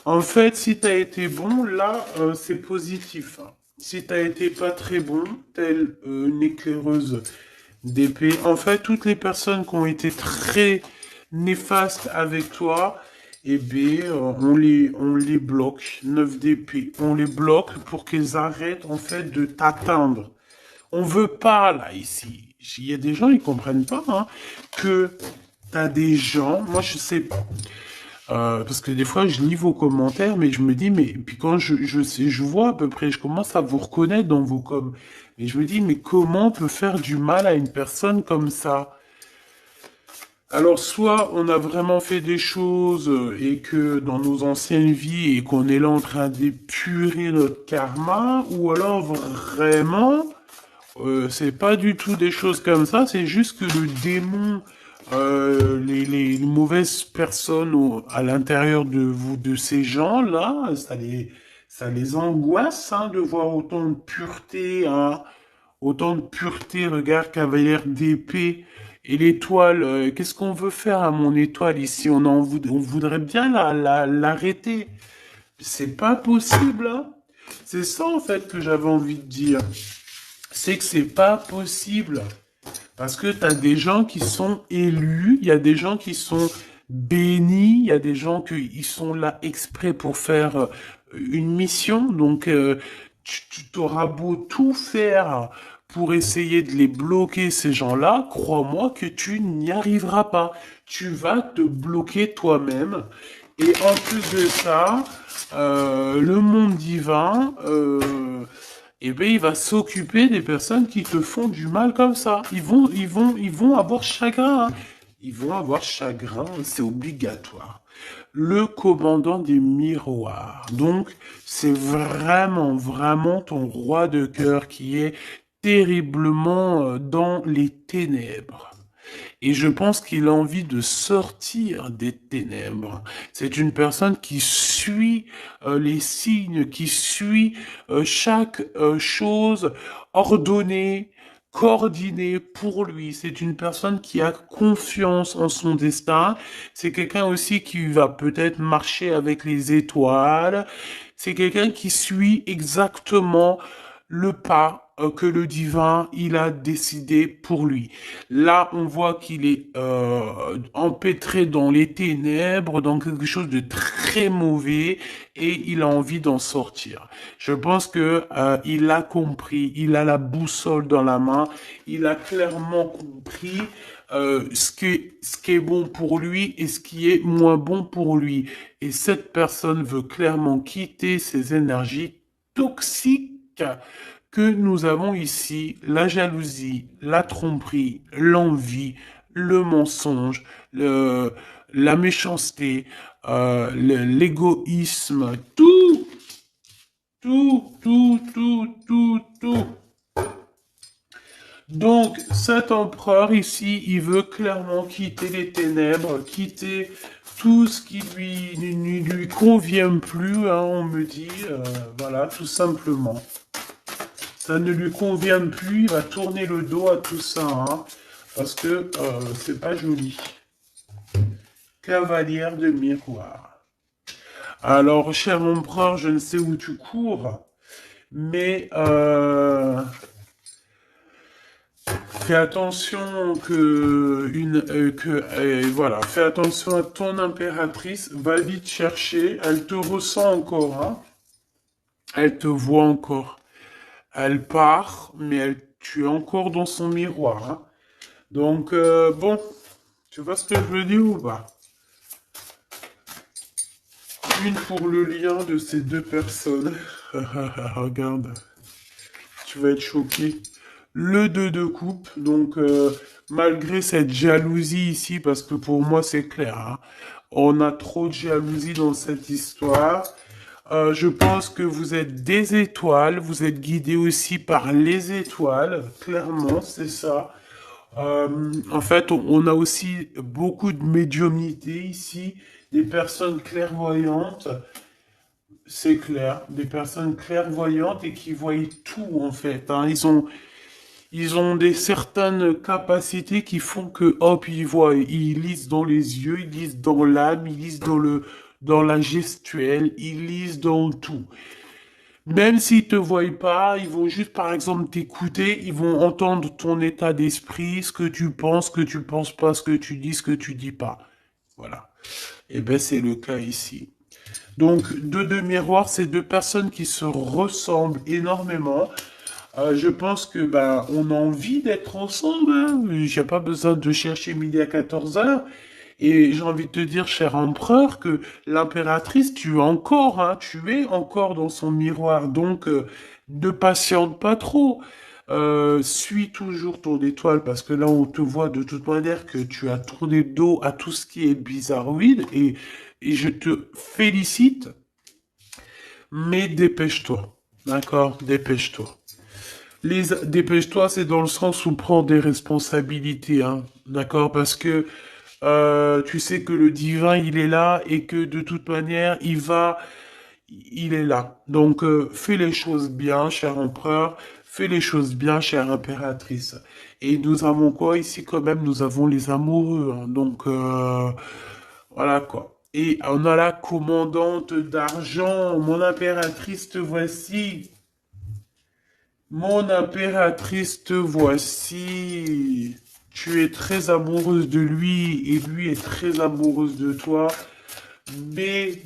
En fait, si tu as été bon, là, c'est positif, hein. Si tu as été pas très bon, telle une éclaireuse d'épée, en fait, toutes les personnes qui ont été très néfastes avec toi, eh bien, on les bloque, 9 d'épée. On les bloque pour qu'ils arrêtent, en fait, de t'atteindre. On veut pas, là, ici. Il y a des gens, ils comprennent pas, hein, que t'as des gens, moi, je sais pas. Parce que des fois, je lis vos commentaires, mais je me dis, mais puis quand je sais, je vois à peu près, je commence à vous reconnaître dans vos coms. Et je me dis, mais comment on peut faire du mal à une personne comme ça? Alors, soit on a vraiment fait des choses et que dans nos anciennes vies et qu'on est là en train d'épurer notre karma, ou alors vraiment, c'est pas du tout des choses comme ça, c'est juste que le démon, les mauvaises personnes à l'intérieur de vous, de ces gens-là, ça les angoisse hein, de voir autant de pureté, hein, autant de pureté, regarde, cavalière d'épée. Et l'étoile, qu'est-ce qu'on veut faire à mon étoile ici? On voudrait bien l'arrêter. C'est pas possible, hein. C'est ça en fait que j'avais envie de dire. C'est que c'est pas possible. Parce que tu as des gens qui sont élus, il y a des gens qui sont bénis, il y a des gens qui sont là exprès pour faire une mission. Donc, tu t'auras beau tout faire pour essayer de les bloquer, ces gens-là, crois-moi que tu n'y arriveras pas. Tu vas te bloquer toi-même. Et en plus de ça, le monde divin, eh ben, il va s'occuper des personnes qui te font du mal comme ça. Ils vont avoir chagrin. Hein. Ils vont avoir chagrin, c'est obligatoire. Le commandant des miroirs. Donc, c'est vraiment, vraiment ton roi de cœur qui est terriblement dans les ténèbres. Et je pense qu'il a envie de sortir des ténèbres. C'est une personne qui suit les signes, qui suit chaque chose ordonnée, coordonnée pour lui. C'est une personne qui a confiance en son destin. C'est quelqu'un aussi qui va peut-être marcher avec les étoiles. C'est quelqu'un qui suit exactement le pas que le divin il a décidé pour lui. Là, on voit qu'il est empêtré dans les ténèbres, dans quelque chose de très mauvais, et il a envie d'en sortir. Je pense que il a compris, il a la boussole dans la main, il a clairement compris ce qui est bon pour lui et ce qui est moins bon pour lui. Et cette personne veut clairement quitter ces énergies toxiques que nous avons ici, la jalousie, la tromperie, l'envie, le mensonge, la méchanceté, l'égoïsme, tout. Donc, cet empereur ici, il veut clairement quitter les ténèbres, quitter tout ce qui ne lui convient plus, hein, on me dit, voilà, tout simplement. Ça ne lui convient plus, il va tourner le dos à tout ça, hein, parce que c'est pas joli. Cavalière de miroir. Alors, cher empereur, je ne sais où tu cours, mais fais attention voilà, fais attention à ton impératrice, va vite chercher, elle te ressent encore, hein, elle te voit encore. Elle part, mais tu es encore dans son miroir. Hein. Donc, bon, tu vois ce que je veux dire ou pas? Une pour le lien de ces deux personnes. Regarde, tu vas être choqué. Le 2 de coupe, donc malgré cette jalousie ici, parce que pour moi c'est clair, hein, on a trop de jalousie dans cette histoire. Je pense que vous êtes des étoiles, vous êtes guidés aussi par les étoiles, clairement, c'est ça. En fait, on a aussi beaucoup de médiumnité ici, des personnes clairvoyantes, c'est clair, des personnes clairvoyantes et qui voient tout en fait. Hein. Ils ont des certaines capacités qui font que, hop, ils voient, ils lisent dans les yeux, ils lisent dans l'âme, ils lisent dans la gestuelle, ils lisent dans tout. Même s'ils te voient pas, ils vont juste, par exemple, t'écouter, ils vont entendre ton état d'esprit, ce que tu penses pas, ce que tu dis pas. Voilà. Et ben c'est le cas ici. Donc, deux miroirs, c'est deux personnes qui se ressemblent énormément. Je pense que ben on a envie d'être ensemble. Hein. J'ai pas besoin de chercher midi à 14 heures. Et j'ai envie de te dire, cher empereur, que l'impératrice, tu es encore dans son miroir. Donc, ne patiente pas trop. Suis toujours ton étoile parce que là, on te voit de toute manière que tu as tourné le dos à tout ce qui est bizarroïde et je te félicite, mais dépêche-toi. D'accord? Dépêche-toi. Dépêche-toi, c'est dans le sens où prends des responsabilités, hein. D'accord? Parce que tu sais que le divin, il est là et que de toute manière, il est là. Donc, fais les choses bien, cher empereur. Fais les choses bien, chère impératrice. Et nous avons quoi ici quand même? Nous avons les amoureux, hein. Donc, voilà quoi. Et on a la commandante d'argent. Mon impératrice, te voici. Mon impératrice, te voici. Tu es très amoureuse de lui et lui est très amoureuse de toi. Mais,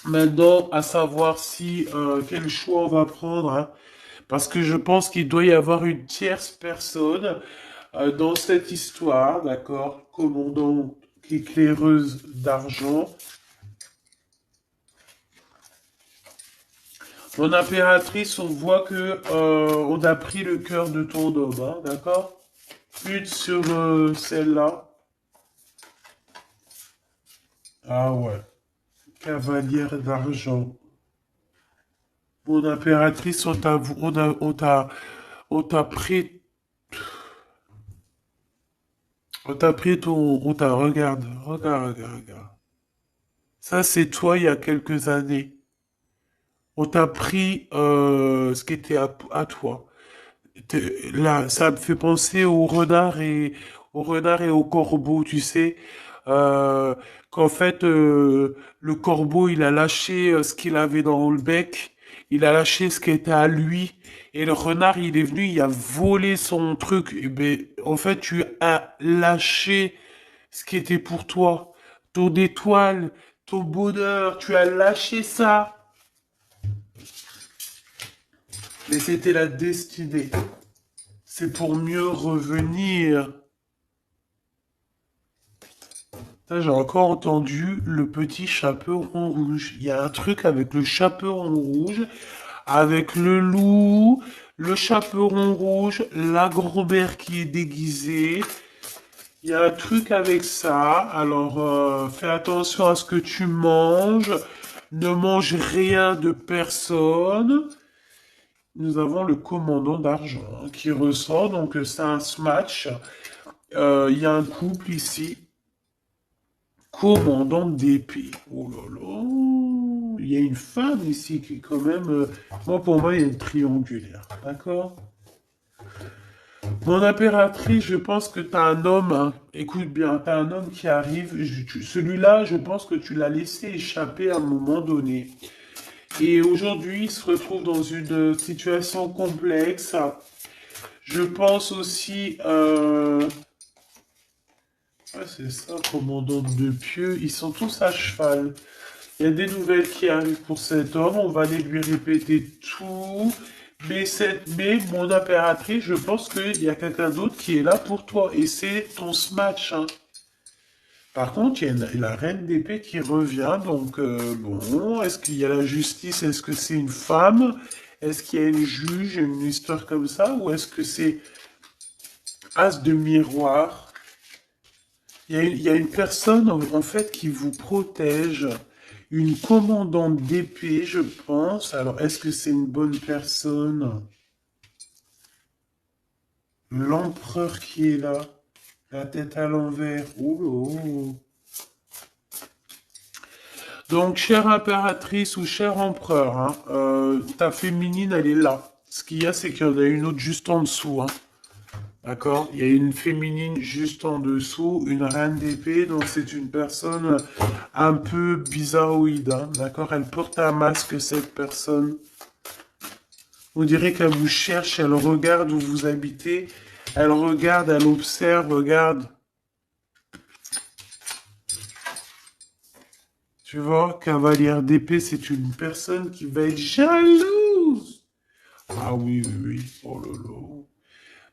maintenant, à savoir si quel choix on va prendre, hein, parce que je pense qu'il doit y avoir une tierce personne dans cette histoire, d'accord, commandant éclaireuse d'argent. Mon impératrice, on voit que on a pris le cœur de ton homme, hein, d'accord? Une sur celle-là. Ah ouais. Cavalière d'argent. Mon impératrice, on t'a pris, regarde, regarde, regarde, regarde. Ça, c'est toi il y a quelques années. On t'a pris ce qui était à toi. Là, ça me fait penser au renard et au corbeau, tu sais, euh, qu'en fait le corbeau il a lâché ce qu'il avait dans le bec, il a lâché ce qui était à lui, et le renard il est venu, il a volé son truc. Et ben, en fait, tu as lâché ce qui était pour toi, ton étoile, ton bonheur, tu as lâché ça, mais c'était la destinée. C'est pour mieux revenir. Ça, j'ai encore entendu le petit chaperon rouge. Il y a un truc avec le chaperon rouge, avec le loup, le chaperon rouge, la grand-mère qui est déguisée. Il y a un truc avec ça. Alors, fais attention à ce que tu manges. Ne mange rien de personne. Nous avons le commandant d'argent hein, qui ressort. Donc, c'est un smash. Il y a un couple ici. Commandant d'épée. Oh là là. Il y a une femme ici qui est quand même... moi, pour moi, il y a une triangulaire. D'accord? Mon impératrice, je pense que tu as un homme. Hein. Écoute bien, tu as un homme qui arrive. Celui-là, je pense que tu l'as laissé échapper à un moment donné. Et aujourd'hui, il se retrouve dans une situation complexe. Je pense aussi... ah, c'est ça, commandante de pieux. Ils sont tous à cheval. Il y a des nouvelles qui arrivent pour cet homme. On va aller lui répéter tout. Mais mon impératrice, je pense qu'il y a quelqu'un d'autre qui est là pour toi. Et c'est ton smash. Hein. Par contre, il y a la reine d'épée qui revient. Donc, bon, est-ce qu'il y a la justice? Est-ce que c'est une femme? Est-ce qu'il y a une juge, une histoire comme ça? Ou est-ce que c'est as de miroir? Il y a une personne, en fait, qui vous protège. Une commandante d'épée, je pense. Alors, est-ce que c'est une bonne personne? L'empereur qui est là, la tête à l'envers. Oh là. Donc, chère impératrice ou cher empereur, hein, ta féminine, elle est là. Ce qu'il y a, c'est qu'il y en a une autre juste en dessous. Hein. D'accord? Il y a une féminine juste en dessous, une reine d'épée, donc c'est une personne un peu bizarroïde. Hein. D'accord? Elle porte un masque, cette personne. On dirait qu'elle vous cherche, elle regarde où vous habitez, elle regarde, elle observe, regarde. Tu vois, cavalière d'épée, c'est une personne qui va être jalouse. Ah oui, oui, oui. Oh là là.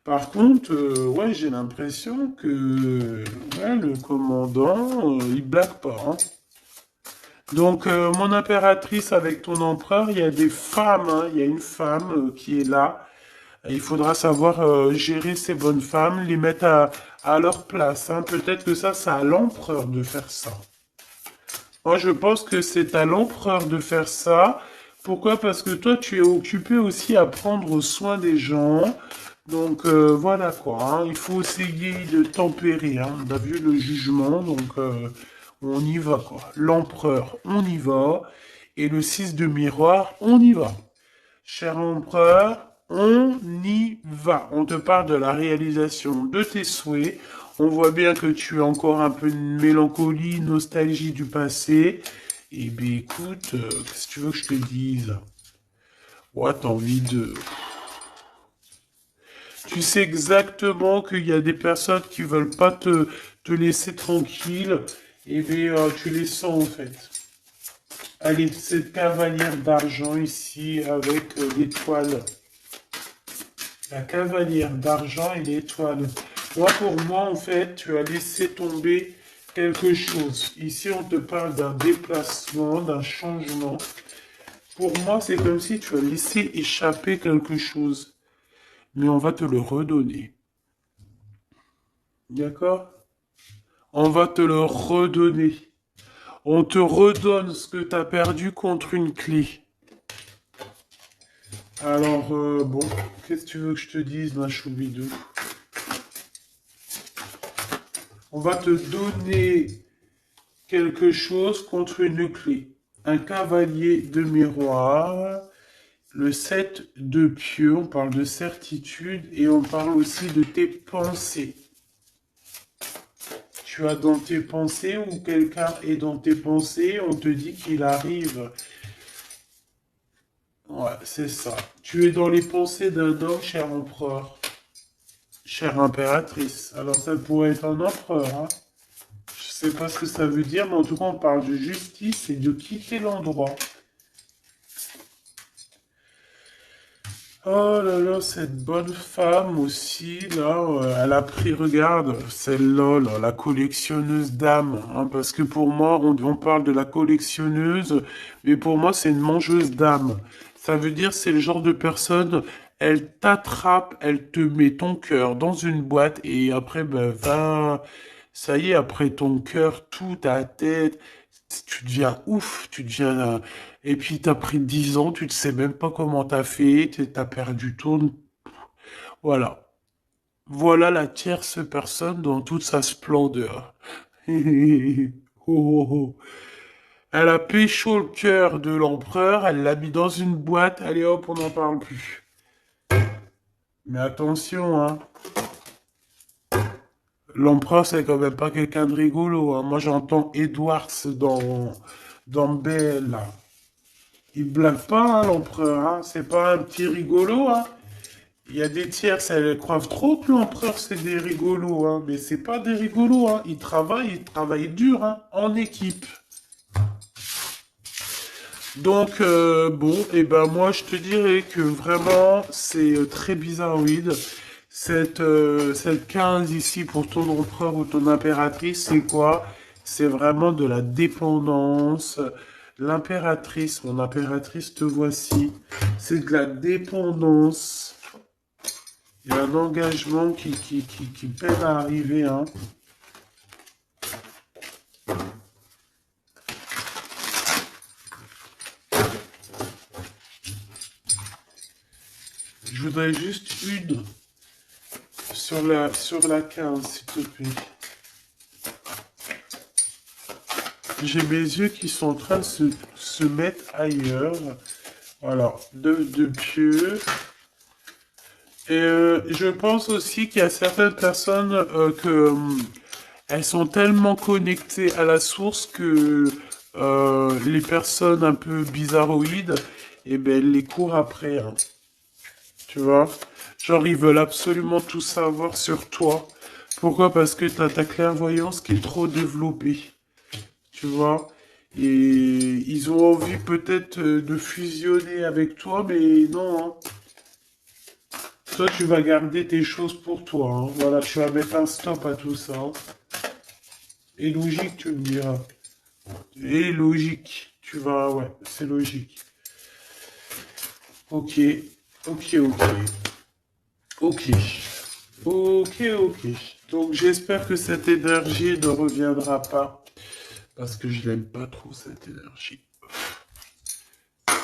Par contre, ouais, j'ai l'impression que ouais, le commandant, il blague pas, hein. Donc, mon impératrice avec ton empereur, il y a des femmes, hein, il y a une femme qui est là. Il faudra savoir gérer ces bonnes femmes, les mettre à leur place, hein. Peut-être que ça, c'est à l'empereur de faire ça. Moi, je pense que c'est à l'empereur de faire ça. Pourquoi? Parce que toi, tu es occupé aussi à prendre soin des gens. Donc, voilà quoi, hein. Il faut essayer de tempérer, hein. On a vu le jugement, donc on y va quoi. L'empereur, on y va. Et le 6 de miroir, on y va. Cher empereur, on y va. On te parle de la réalisation de tes souhaits. On voit bien que tu as encore un peu de mélancolie, nostalgie du passé. Eh bien, écoute, qu'est-ce que tu veux que je te dise? Ouais, t'as envie de... Tu sais exactement qu'il y a des personnes qui veulent pas te laisser tranquille. Eh bien, tu les sens en fait. Allez, cette cavalière d'argent ici avec l'étoile. La cavalière d'argent et l'étoile. Moi, pour moi, en fait, tu as laissé tomber quelque chose. Ici, on te parle d'un déplacement, d'un changement. Pour moi, c'est comme si tu as laissé échapper quelque chose. Mais on va te le redonner. D'accord? On va te le redonner. On te redonne ce que tu as perdu contre une clé. Alors, bon, qu'est-ce que tu veux que je te dise, ma choubidou? On va te donner quelque chose contre une clé. Un cavalier de miroir, le 7 de pieux, on parle de certitude et on parle aussi de tes pensées. Tu as dans tes pensées ou quelqu'un est dans tes pensées, on te dit qu'il arrive. Ouais, c'est ça. Tu es dans les pensées d'un homme, cher empereur, chère impératrice. Alors ça pourrait être un empereur, hein. Je sais pas ce que ça veut dire, mais en tout cas, on parle de justice et de quitter l'endroit. Oh là là, cette bonne femme aussi, là, elle a pris, regarde, celle-là, là, la collectionneuse d'âmes, hein, parce que pour moi, on parle de la collectionneuse, mais pour moi, c'est une mangeuse d'âmes. Ça veut dire, c'est le genre de personne, elle t'attrape, elle te met ton cœur dans une boîte, et après, ben, va, ça y est, après ton cœur, tout, ta tête, tu deviens ouf, tu deviens... Et puis t'as pris 10 ans, tu ne sais même pas comment t'as fait, t'as perdu tout. Voilà. Voilà la tierce personne dans toute sa splendeur. Oh, oh, oh. Elle a pécho le cœur de l'empereur, elle l'a mis dans une boîte, allez hop, on n'en parle plus. Mais attention, hein. L'empereur, c'est quand même pas quelqu'un de rigolo, hein. Moi, j'entends Edwards dans Belle. Il blague pas, hein, l'empereur, hein. C'est pas un petit rigolo, hein. Il y a des tierces, elles croient trop que l'empereur, c'est des rigolos, hein. Mais c'est pas des rigolos, hein. Ils travaillent dur, hein, en équipe. Donc, bon, et ben moi, je te dirais que vraiment, c'est très bizarroïde. Cette 15 ici pour ton empereur ou ton impératrice, c'est quoi? C'est vraiment de la dépendance. L'impératrice, mon impératrice, te voici. C'est de la dépendance. Il y a un engagement qui peine à arriver, hein. Je voudrais juste une sur la 15, s'il te plaît. J'ai mes yeux qui sont en train de se mettre ailleurs. Voilà, de pieux. Et je pense aussi qu'il y a certaines personnes elles sont tellement connectées à la source que les personnes un peu bizarroïdes, eh ben, elles les courent après, hein. Tu vois? Genre, ils veulent absolument tout savoir sur toi. Pourquoi? Parce que t'as ta clairvoyance qui est trop développée. Tu vois? Et ils ont envie peut-être de fusionner avec toi, mais non, hein. Toi, tu vas garder tes choses pour toi, hein. Voilà, tu vas mettre un stop à tout ça, hein. Et logique, tu me diras. Et logique. Tu vas, ouais, c'est logique. Ok, ok, ok. Ok. Ok, ok. Donc j'espère que cette énergie ne reviendra pas. Parce que je n'aime pas trop cette énergie.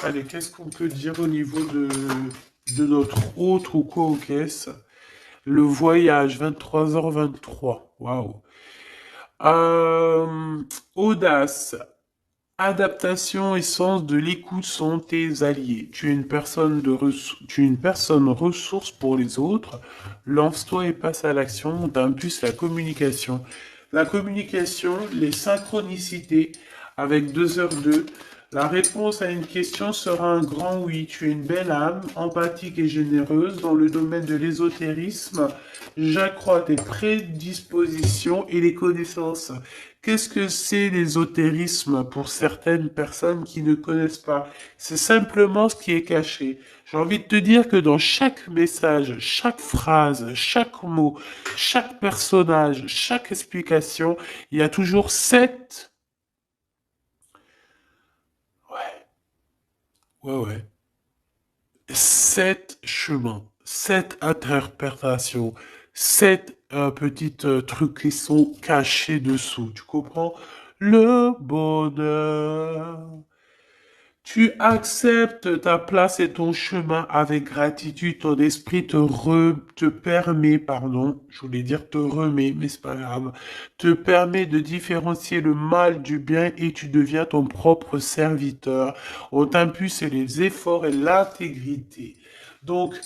Allez, qu'est-ce qu'on peut dire au niveau de notre autre ou co-caisse? Le voyage, 23h23. Waouh. Euh, Audace. Adaptation et sens de l'écoute sont tes alliés. Tu es une personne ressource pour les autres. Lance-toi et passe à l'action. T'impulses la communication. La communication, les synchronicités avec 2h2. La réponse à une question sera un grand oui. Tu es une belle âme, empathique et généreuse. Dans le domaine de l'ésotérisme, j'accrois tes prédispositions et les connaissances. Qu'est-ce que c'est l'ésotérisme pour certaines personnes qui ne connaissent pas? C'est simplement ce qui est caché. J'ai envie de te dire que dans chaque message, chaque phrase, chaque mot, chaque personnage, chaque explication, il y a toujours ouais, 7 chemins, 7 interprétations, 7 petites trucs qui sont cachés dessous. Tu comprends? Le bonheur. Tu acceptes ta place et ton chemin avec gratitude. Ton esprit te permet, pardon, je voulais dire te remet, mais c'est pas grave, te permet de différencier le mal du bien et tu deviens ton propre serviteur. On t'impulse les efforts et l'intégrité. Donc,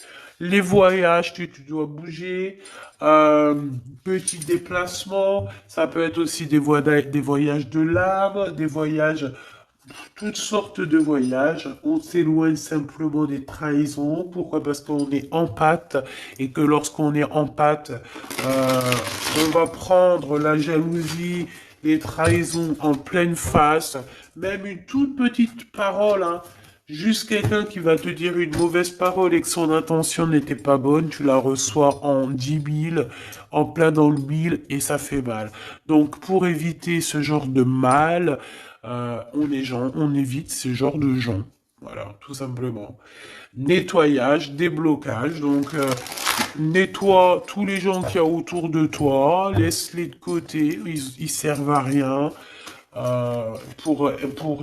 les voyages, tu dois bouger, euh, petits déplacements, ça peut être aussi des voyages de l'âme, des voyages toutes sortes de voyages. On s'éloigne simplement des trahisons. Pourquoi? Parce qu'on est en pâte et que lorsqu'on est en pâte, euh, on va prendre la jalousie, les trahisons en pleine face. Même une toute petite parole, hein. Juste quelqu'un qui va te dire une mauvaise parole et que son intention n'était pas bonne, tu la reçois en 10 000, en plein dans le mille et ça fait mal. Donc pour éviter ce genre de mal, on évite ce genre de gens. Voilà, tout simplement. Nettoyage, déblocage. Donc, nettoie tous les gens qu'il y a autour de toi. Laisse-les de côté. Ils servent à rien. Pour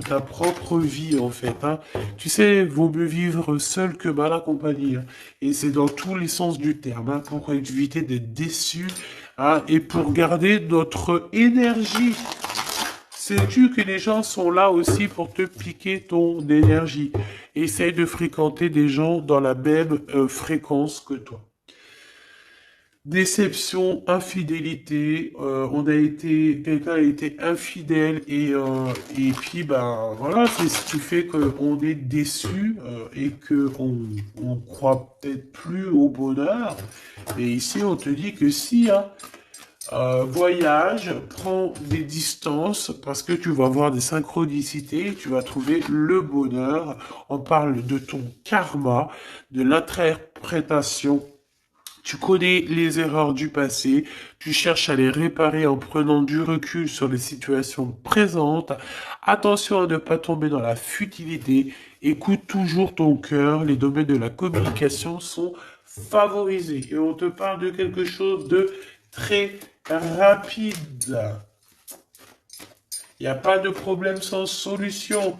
ta propre vie, en fait, hein. Tu sais, vaut mieux vivre seul que mal accompagné, hein. Et c'est dans tous les sens du terme, hein, pour éviter d'être déçu, hein, et pour garder notre énergie. Sais-tu que les gens sont là aussi pour te piquer ton énergie? Essaye de fréquenter des gens dans la même fréquence que toi. Déception, infidélité, quelqu'un a été infidèle et puis ben voilà, c'est ce qui fait qu'on est déçu et que on croit peut-être plus au bonheur. Et ici on te dit que si, hein, voyage, prends des distances parce que tu vas voir des synchronicités, tu vas trouver le bonheur. On parle de ton karma, de l'interprétation. Tu connais les erreurs du passé, tu cherches à les réparer en prenant du recul sur les situations présentes. Attention à ne pas tomber dans la futilité. Écoute toujours ton cœur. Les domaines de la communication sont favorisés. Et on te parle de quelque chose de très rapide. Il n'y a pas de problème sans solution.